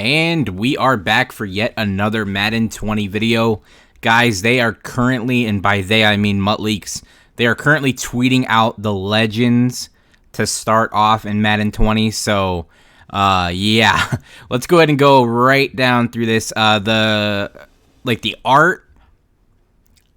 And we are back for yet another Madden 20 video. Guys, they are currently, and by they I mean Mutt Leaks, they are currently tweeting out the legends to start off in Madden 20. So, yeah, let's go ahead and go right down through this. The art,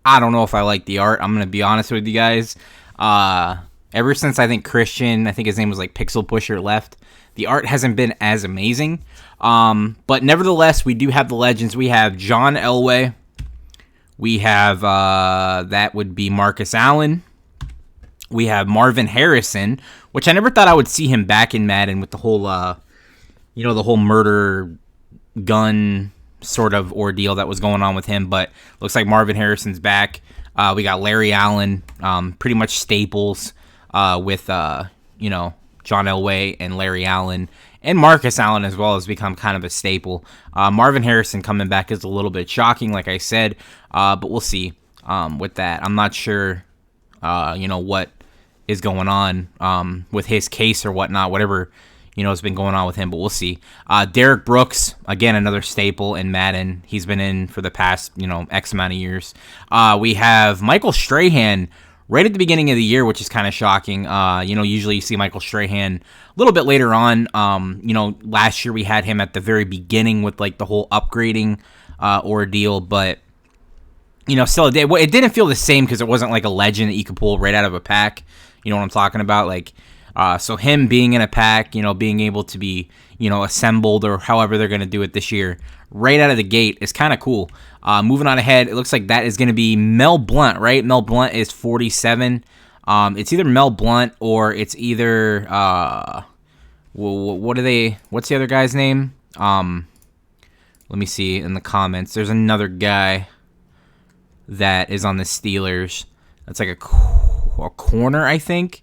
I don't know if I like the art. I'm going to be honest with you guys. Ever since I think Christian, I think his name was like Pixel Pusher, left, the art hasn't been as amazing. But nevertheless, we do have the legends. We have John Elway. We have, that would be Marcus Allen. We have Marvin Harrison, which I never thought I would see him back in Madden with the whole, the whole murder gun sort of ordeal that was going on with him. But looks like Marvin Harrison's back. We got Larry Allen, pretty much staples with, John Elway and Larry Allen. And Marcus Allen as well has become kind of a staple. Marvin Harrison coming back is a little bit shocking, like I said, but we'll see with that. I'm not sure, what is going on with his case or whatnot, whatever, has been going on with him, but we'll see. Derrick Brooks, again, another staple in Madden. He's been in for the past, X amount of years. We have Michael Strahan right at the beginning of the year, which is kind of shocking. Usually you see Michael Strahan a little bit later on. Last year we had him at the very beginning with like the whole upgrading ordeal, but still it didn't feel the same because it wasn't like a legend that you could pull right out of a pack. You know what I'm talking about? Like, so him being in a pack, being able to be, assembled or however they're going to do it this year, right out of the gate is kind of cool. Moving on ahead, it looks like that is going to be Mel Blount, right? Mel Blount is 47. It's either Mel Blount or it's either, what's the other guy's name? Let me see in the comments. There's another guy that is on the Steelers. That's like a corner, I think.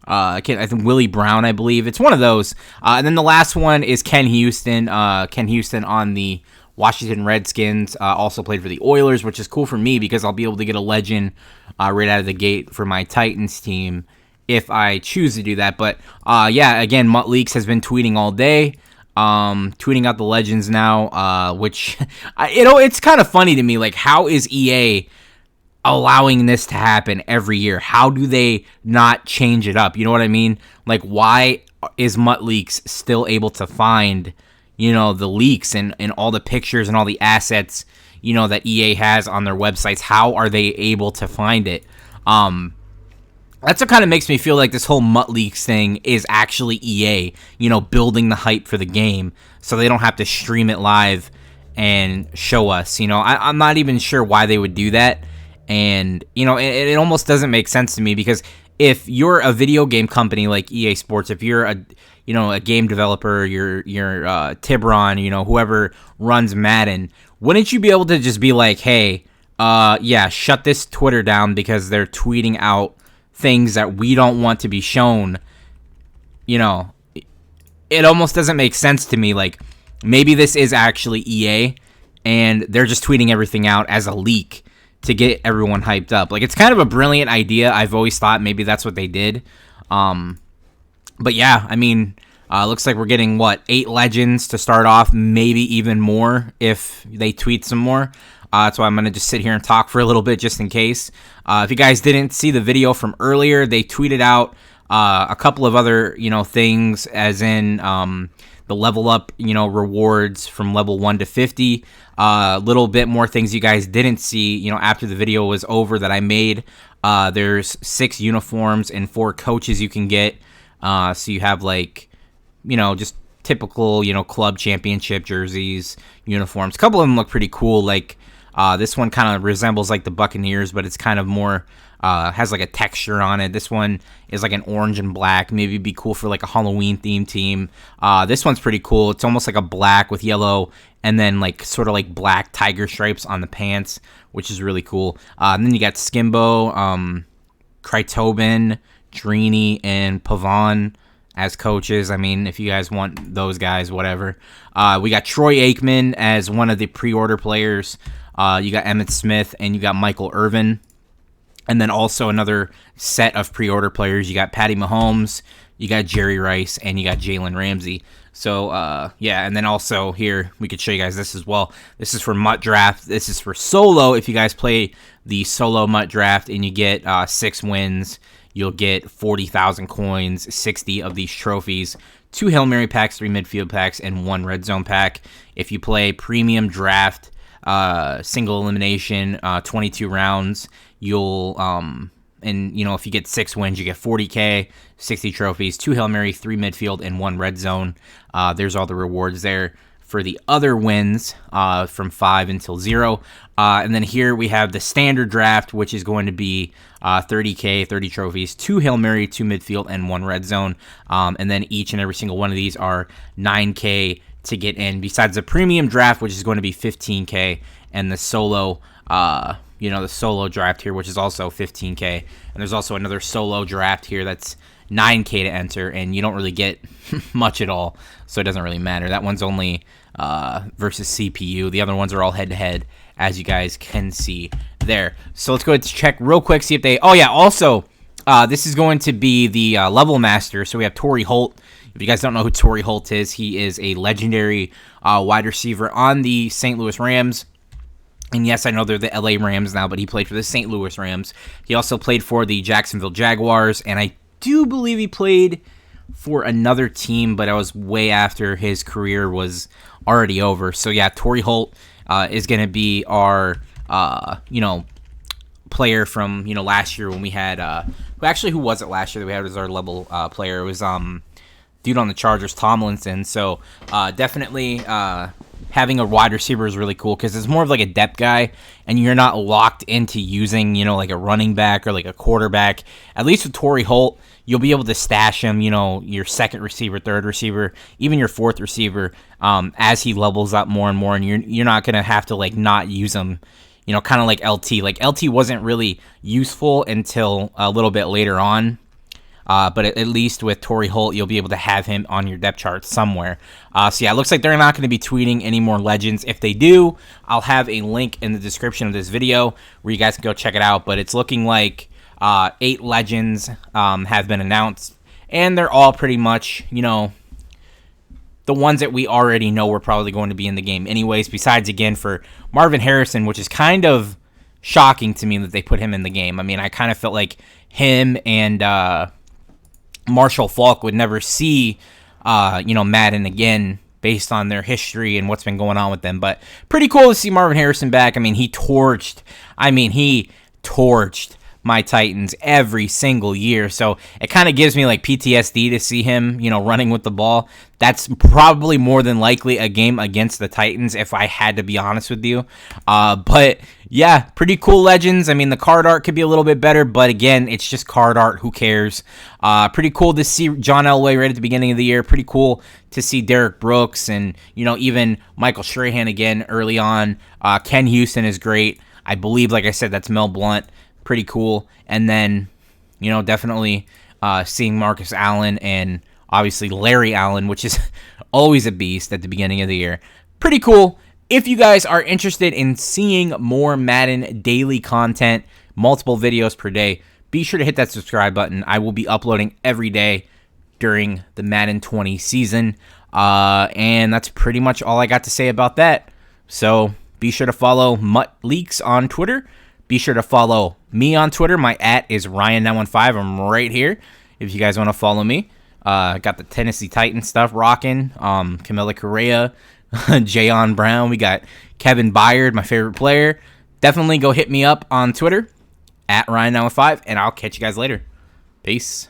I think Willie Brown, I believe. It's one of those. And then the last one is Ken Houston. Ken Houston on the Washington Redskins, also played for the Oilers, which is cool for me because I'll be able to get a legend right out of the gate for my Titans team if I choose to do that. But again, Mutt Leaks has been tweeting all day, tweeting out the legends now, which it's kind of funny to me. Like, how is EA allowing this to happen every year? How do they not change it up? You know what I mean? Like, why is Mutt Leaks still able to find the leaks and all the pictures and all the assets, that EA has on their websites? How are they able to find it? That's what kind of makes me feel like this whole Mutt Leaks thing is actually EA, building the hype for the game so they don't have to stream it live and show us. I'm not even sure why they would do that. And, it almost doesn't make sense to me because if you're a video game company like EA Sports, if you're a game developer, you're Tibron, whoever runs Madden, wouldn't you be able to just be like, hey, shut this Twitter down because they're tweeting out things that we don't want to be shown? It almost doesn't make sense to me. Like, maybe this is actually EA and they're just tweeting everything out as a leak to get everyone hyped up. Like, it's kind of a brilliant idea. I've always thought maybe that's what they did. But yeah, I mean, looks like we're getting, 8 legends to start off, maybe even more if they tweet some more. That's why I'm going to just sit here and talk for a little bit just in case. If you guys didn't see the video from earlier, they tweeted out a couple of other, things, as in the level up, rewards from level 1 to 50. A little bit more things you guys didn't see, after the video was over that I made. There's 6 uniforms and 4 coaches you can get. So you have just typical, club championship jerseys, uniforms. A couple of them look pretty cool. Like, this one kind of resembles like the Buccaneers, but it's kind of more, has like a texture on it. This one is like an orange and black. Maybe it'd be cool for like a Halloween themed team. This one's pretty cool. It's almost like a black with yellow and then like sort of like black tiger stripes on the pants, which is really cool. And then you got Skimbo, Krytobin, Drini, and Pavon as coaches. I mean, if you guys want those guys, whatever. We got Troy Aikman as one of the pre-order players. You got Emmitt Smith and you got Michael Irvin. And then also another set of pre-order players. You got Patty Mahomes, you got Jerry Rice, and you got Jalen Ramsey. So, yeah, and then also here, we could show you guys this as well. This is for MUT Draft. This is for solo. If you guys play the solo MUT Draft and you get 6 wins, you'll get 40,000 coins, 60 of these trophies, 2 Hail Mary packs, 3 midfield packs, and 1 red zone pack. If you play premium draft, single elimination, 22 rounds, you'll... And, you know, if you get 6 wins, you get 40K, 60 trophies, 2 Hail Mary, 3 midfield, and 1 red zone. There's all the rewards there for the other wins from 5 until 0. And then here we have the standard draft, which is going to be 30K, 30 trophies, 2 Hail Mary, 2 midfield, and 1 red zone. And then each and every single one of these are 9K to get in, besides the premium draft, which is going to be 15K, and the solo the solo draft here, which is also 15K. And there's also another solo draft here that's 9K to enter, and you don't really get much at all, so it doesn't really matter. That one's only versus CPU. The other ones are all head-to-head, as you guys can see there. So let's go ahead and check real quick, see if they... Oh, yeah, also, this is going to be the level master. So we have Torrey Holt. If you guys don't know who Torrey Holt is, he is a legendary wide receiver on the St. Louis Rams. And yes, I know they're the LA Rams now, but he played for the St. Louis Rams. He also played for the Jacksonville Jaguars, and I do believe he played for another team, but I was way after his career was already over. So yeah, Torrey Holt is going to be our, player from, last year when we had, who was it last year that we had as our level player? It was dude on the Chargers, Tomlinson. So definitely having a wide receiver is really cool because it's more of like a depth guy, and you're not locked into using, like a running back or like a quarterback. At least with Torrey Holt, you'll be able to stash him, your second receiver, third receiver, even your fourth receiver, as he levels up more and more, and you're not going to have to like not use him, kind of like LT. Like LT wasn't really useful until a little bit later on. But at least with Torrey Holt, you'll be able to have him on your depth chart somewhere. So yeah, it looks like they're not going to be tweeting any more legends. If they do, I'll have a link in the description of this video where you guys can go check it out. But it's looking like 8 legends have been announced, and they're all pretty much, the ones that we already know were probably going to be in the game anyways, besides, again, for Marvin Harrison, which is kind of shocking to me that they put him in the game. I mean, I kind of felt like him and... Marshall Faulk would never see, Madden again based on their history and what's been going on with them. But pretty cool to see Marvin Harrison back. I mean, he torched my Titans every single year. So it kind of gives me like PTSD to see him, running with the ball. That's probably more than likely a game against the Titans, if I had to be honest with you. But yeah, pretty cool legends. I mean, the card art could be a little bit better, but again, it's just card art. Who cares? Pretty cool to see John Elway right at the beginning of the year. Pretty cool to see Derrick Brooks and, even Michael Strahan again early on. Ken Houston is great. I believe, like I said, that's Mel Blount. Pretty cool. And then, definitely seeing Marcus Allen and obviously Larry Allen, which is always a beast at the beginning of the year. Pretty cool. If you guys are interested in seeing more Madden daily content, multiple videos per day, be sure to hit that subscribe button. I will be uploading every day during the Madden 20 season. And that's pretty much all I got to say about that. So be sure to follow MUT Leaks on Twitter. Be sure to follow me on Twitter. My @ is Ryan915. I'm right here if you guys want to follow me. Got the Tennessee Titans stuff rocking. Camila Correa, Jayon Brown. We got Kevin Byard, my favorite player. Definitely go hit me up on Twitter @ Ryan915, and I'll catch you guys later. Peace.